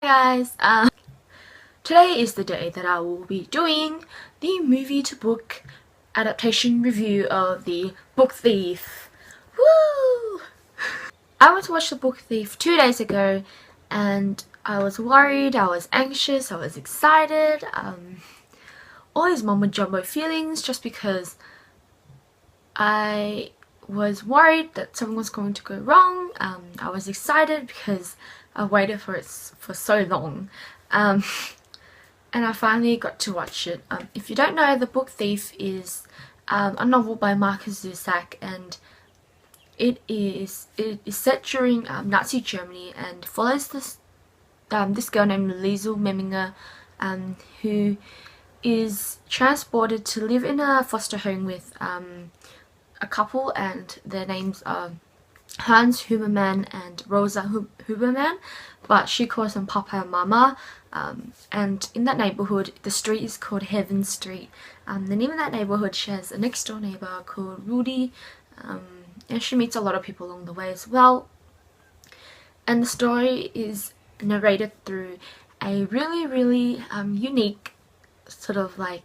Hey guys, today is the day that I will be doing the movie to book adaptation review of The Book Thief. Woo! I went to watch The Book Thief 2 days ago and I was worried, I was anxious, I was excited, all these mumbo jumbo feelings just because I was worried that something was going to go wrong. I was excited because I waited for it for so long. And I finally got to watch it. If you don't know, The Book Thief is a novel by Marcus Zusak, and it is set during Nazi Germany and follows this girl named Liesel Memminger, who is transported to live in a foster home with a couple, and their names are Hans Huberman and Rosa Huberman, but she calls them Papa and Mama. And in that neighborhood, the street is called Heaven Street. The name of that neighborhood, she has a next door neighbor called Rudy, and she meets a lot of people along the way as well. And the story is narrated through a really unique sort of like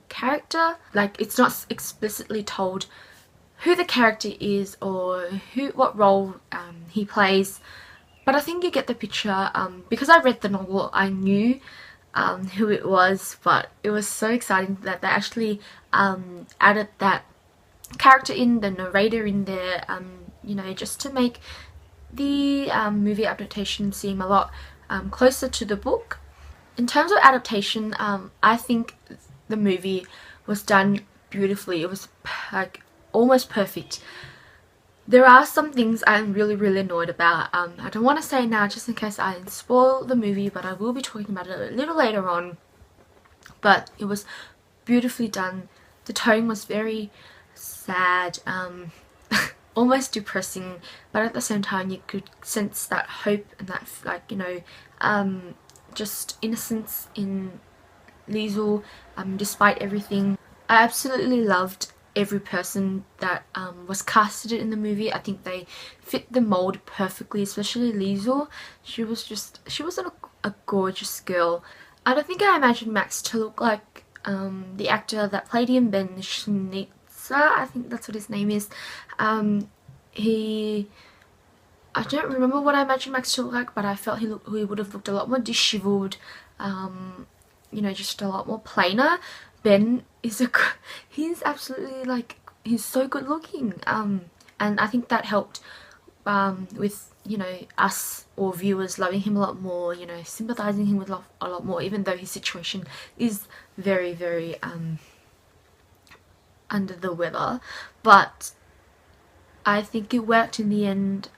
character. Like, it's not explicitly told who the character is or what role he plays, but I think you get the picture. Because I read the novel, I knew who it was, but it was so exciting that they actually added that character in, the narrator in there, you know, just to make the movie adaptation seem a lot closer to the book. In terms of adaptation, I think the movie was done beautifully. It was like almost perfect. There are some things I'm really annoyed about. I don't want to say now just in case I spoil the movie, but I will be talking about it a little later on. But it was beautifully done. The tone was very sad, almost depressing, but at the same time you could sense that hope and that, like, you know, just innocence in Liesel, despite everything. I absolutely loved every person that was casted in the movie. I think they fit the mold perfectly, especially Liesel. She was a gorgeous girl. I don't think I imagined Max to look like the actor that played him, Ben Schnitzer, I think that's what his name is. I don't remember what I imagined Max to look like, but I felt he would have looked a lot more disheveled, you know, just a lot more plainer. Ben is he's absolutely, like, he's so good looking, and I think that helped with, you know, us or viewers loving him a lot more, you know, sympathizing him with a lot more, even though his situation is very under the weather. But I think it worked in the end.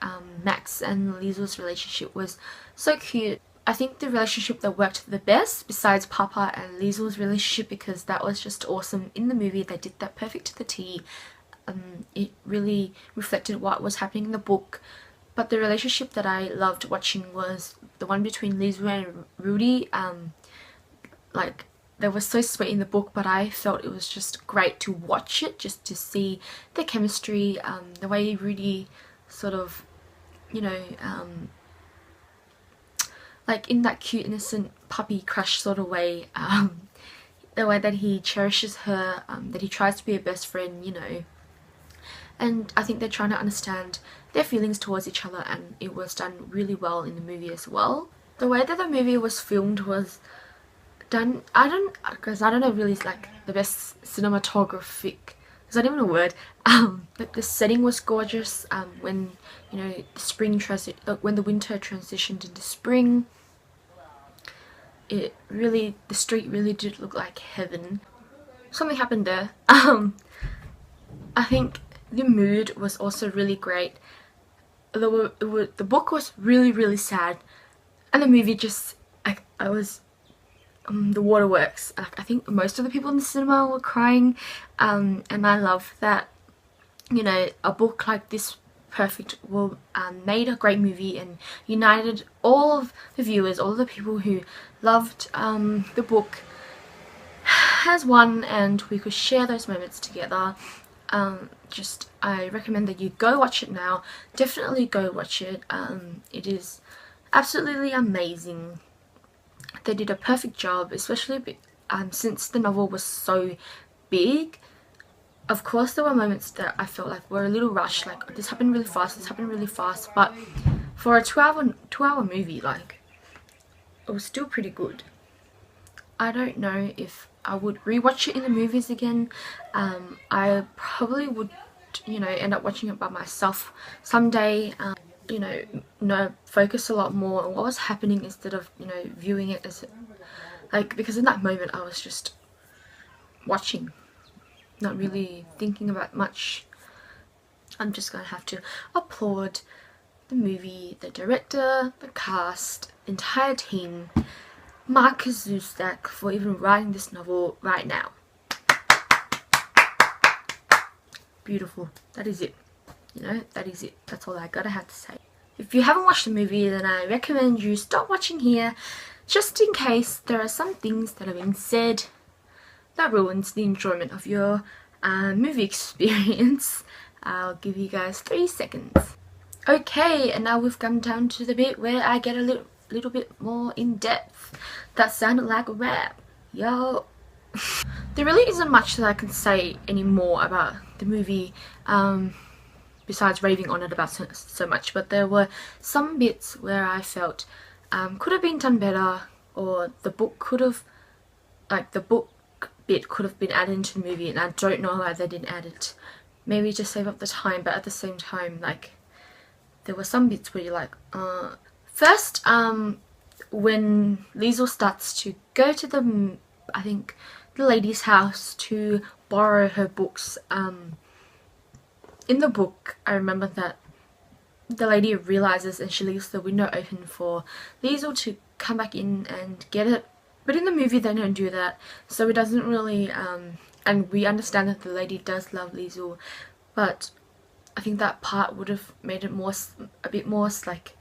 Max and Liesel's relationship was so cute. I think the relationship that worked the best, besides Papa and Liesel's relationship, because that was just awesome in the movie. They did that perfect to the T. It really reflected what was happening in the book. But the relationship that I loved watching was the one between Liesel and Rudy. Like, they were so sweet in the book, but I felt it was just great to watch it, just to see the chemistry, the way Rudy sort of, you know, like in that cute innocent puppy crush sort of way, the way that he cherishes her, that he tries to be a best friend, you know. And I think they're trying to understand their feelings towards each other, and it was done really well in the movie as well. The way that the movie was filmed was done, I don't know really like the best cinematographic, is that even a word? But the setting was gorgeous. When, you know, when the winter transitioned into spring, the street really did look like heaven. Something happened there. I think the mood was also really great. The book was really sad, and the movie just, I was the waterworks. I think most of the people in the cinema were crying, and I love that, you know, a book like this perfect made a great movie and united all of the viewers, all of the people who loved the book as one, and we could share those moments together. I recommend that you go watch it now. Definitely go watch it. It is absolutely amazing. They did a perfect job, especially since the novel was so big. Of course there were moments that I felt like were a little rushed, like this happened really fast, this happened really fast, but for a 2-hour movie, like, it was still pretty good. I don't know if I would rewatch it in the movies again. I probably would, end up watching it by myself someday. Focus a lot more on what was happening instead of, viewing it as, like, because in that moment I was just watching, not really thinking about much. I'm just gonna have to applaud the movie, the director, the cast, the entire team, Marcus Zustak, for even writing this novel right now. Beautiful. That is it. That is it. That's all I gotta have to say. If you haven't watched the movie, then I recommend you stop watching here, just in case there are some things that have been said that ruins the enjoyment of your movie experience. I'll give you guys 3 seconds. Okay, and now we've come down to the bit where I get a little bit more in depth. That sounded like a rap. Yo. There really isn't much that I can say anymore about the movie, besides raving on it about so much, but there were some bits where I felt could have been done better, or the book bit could have been added into the movie, and I don't know why they didn't add it. Maybe just save up the time, but at the same time, like, there were some bits where you're like, First, when Liesl starts to go to the, I think, the lady's house to borrow her books, in the book, I remember that the lady realizes and she leaves the window open for Liesl to come back in and get it. But in the movie they don't do that, so it doesn't really, and we understand that the lady does love Liesl, but I think that part would have made it a bit more like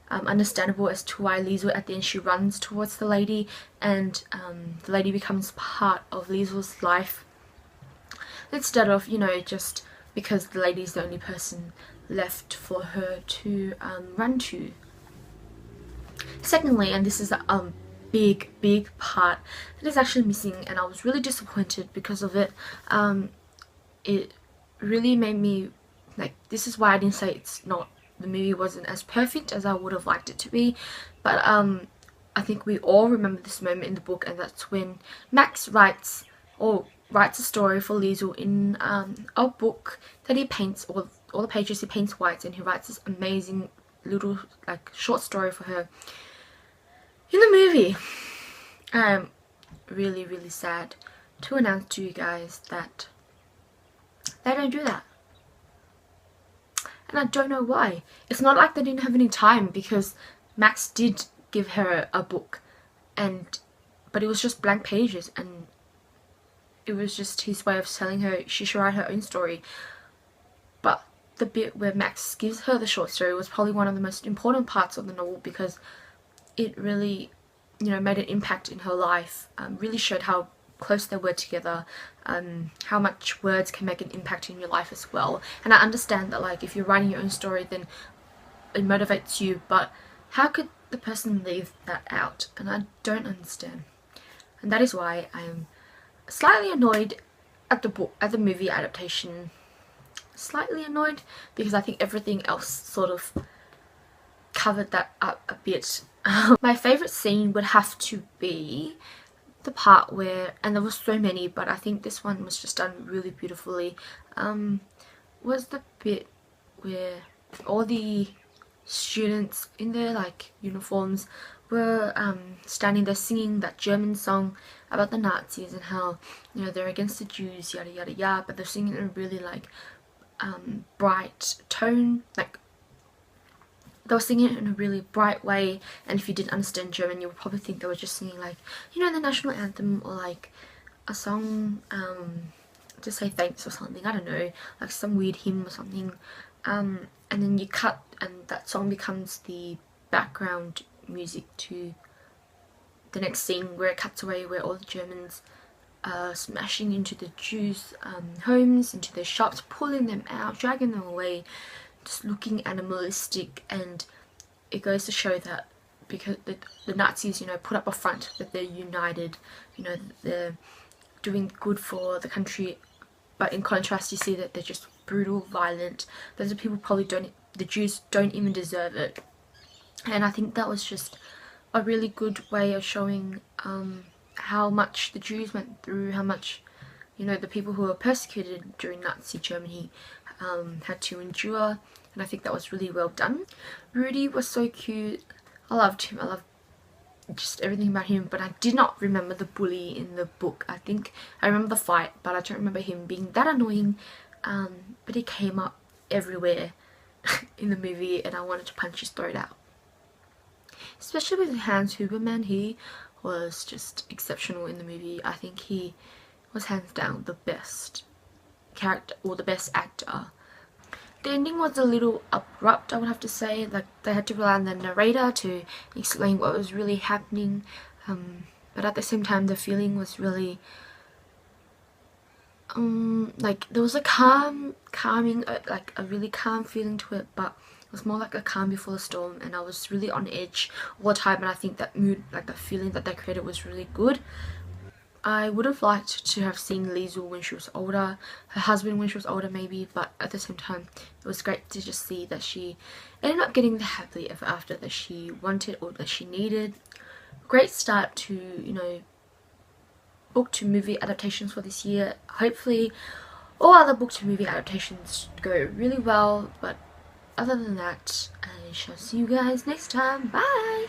understandable as to why Liesl at the end she runs towards the lady, and the lady becomes part of Liesl's life instead of, just because the lady is the only person left for her to run to. Secondly, and this is a big part that is actually missing, and I was really disappointed because of it. It really made me, like, this is why I didn't say the movie wasn't as perfect as I would have liked it to be, but I think we all remember this moment in the book, and that's when Max writes a story for Liesl in a book that he paints, all the pages he paints white, and he writes this amazing little, like, short story for her. In the movie, I'm really sad to announce to you guys that they don't do that. And I don't know why. It's not like they didn't have any time, because Max did give her a book, but it was just blank pages, and it was just his way of telling her she should write her own story. But the bit where Max gives her the short story was probably one of the most important parts of the novel, because it really, made an impact in her life, really showed how close they were together, how much words can make an impact in your life as well. And I understand that, like, if you're writing your own story, then it motivates you, but how could the person leave that out? And I don't understand. And that is why I'm slightly annoyed at the movie adaptation. Slightly annoyed, because I think everything else sort of covered that up a bit. My favourite scene would have to be the part where, and there were so many, but I think this one was just done really beautifully, was the bit where all the students in their, like, uniforms were standing there singing that German song about the Nazis and how, they're against the Jews, yada yada yada, but they're singing in a really, like, bright tone, like, they were singing it in a really bright way, and if you didn't understand German, you would probably think they were just singing, like, the national anthem, or like a song to say thanks or something, I don't know, like some weird hymn or something, and then you cut, and that song becomes the background music to the next scene, where it cuts away, where all the Germans are smashing into the Jews' homes, into their shops, pulling them out, dragging them away, just looking animalistic. And it goes to show that because the Nazis, you know, put up a front that they're united, you know, they're doing good for the country, but in contrast you see that they're just brutal, violent. Those are people probably the Jews don't even deserve it. And I think that was just a really good way of showing how much the Jews went through, how much, you know, the people who were persecuted during Nazi Germany had to endure. And I think that was really well done. Rudy was so cute. I loved him. I loved just everything about him, but I did not remember the bully in the book. I think I remember the fight, but I don't remember him being that annoying. But he came up everywhere in the movie, and I wanted to punch his throat out. Especially with Hans Huberman, he was just exceptional in the movie. I think he was hands down the best character, or the best actor. The ending was a little abrupt, I would have to say. Like, they had to rely on the narrator to explain what was really happening, but at the same time the feeling was really like there was a like a really calm feeling to it, but it was more like a calm before the storm, and I was really on edge all the time. And I think that mood, like the feeling that they created, was really good. I would have liked to have seen Liesl when she was older, her husband when she was older maybe, but at the same time it was great to just see that she ended up getting the happily ever after that she wanted or that she needed. Great start to, you know, book to movie adaptations for this year. Hopefully all other book to movie adaptations go really well, but other than that, I shall see you guys next time. Bye!